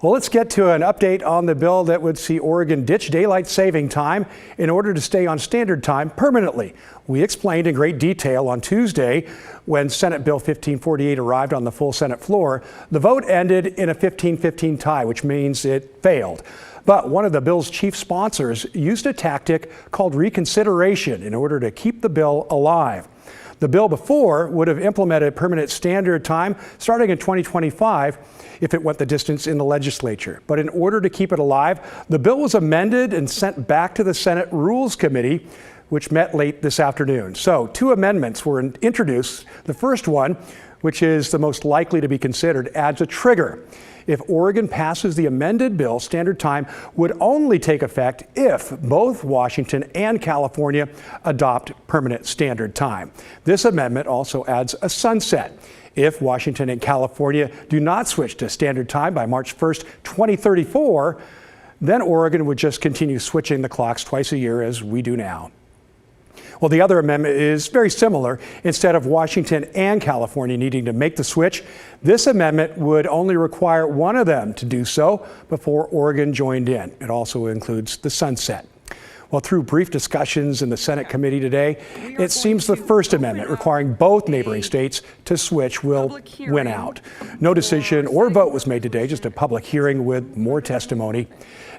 Well, let's get to an update on the bill that would see Oregon ditch daylight saving time in order to stay on standard time permanently. We explained in great detail on Tuesday when Senate Bill 1548 arrived on the full Senate floor. The vote ended in a 15-15 tie, which means it failed. But one of the bill's chief sponsors used a tactic called reconsideration in order to keep the bill alive. The bill before would have implemented permanent standard time starting in 2025 if it went the distance in the legislature. But in order to keep it alive, the bill was amended and sent back to the Senate Rules Committee, which met late this afternoon. So 2 amendments were introduced. The first one, which is the most likely to be considered, adds a trigger. If Oregon passes the amended bill, standard time would only take effect if both Washington and California adopt permanent standard time. This amendment also adds a sunset. If Washington and California do not switch to standard time by March 1st, 2034, then Oregon would just continue switching the clocks twice a year as we do now. Well, the other amendment is very similar. Instead of Washington and California needing to make the switch, this amendment would only require one of them to do so before Oregon joined in. It also includes the sunset. Well, through brief discussions in the Senate committee today, it seems the First Amendment requiring both neighboring states to switch will win out. No decision or vote was made today, just a public hearing with more testimony.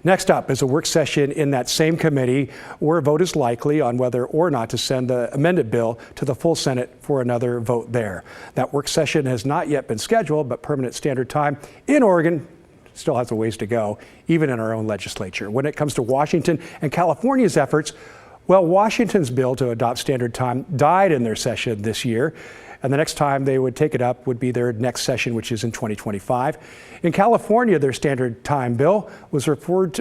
Next up is a work session in that same committee where a vote is likely on whether or not to send the amended bill to the full Senate for another vote there. That work session has not yet been scheduled, but permanent standard time in Oregon still has a ways to go, even in our own legislature. When it comes to Washington and California's efforts, well, Washington's bill to adopt standard time died in their session this year, and the next time they would take it up would be their next session, which is in 2025. In California, their standard time bill was referred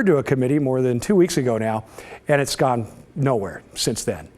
to a committee more than 2 weeks ago now, and it's gone nowhere since then.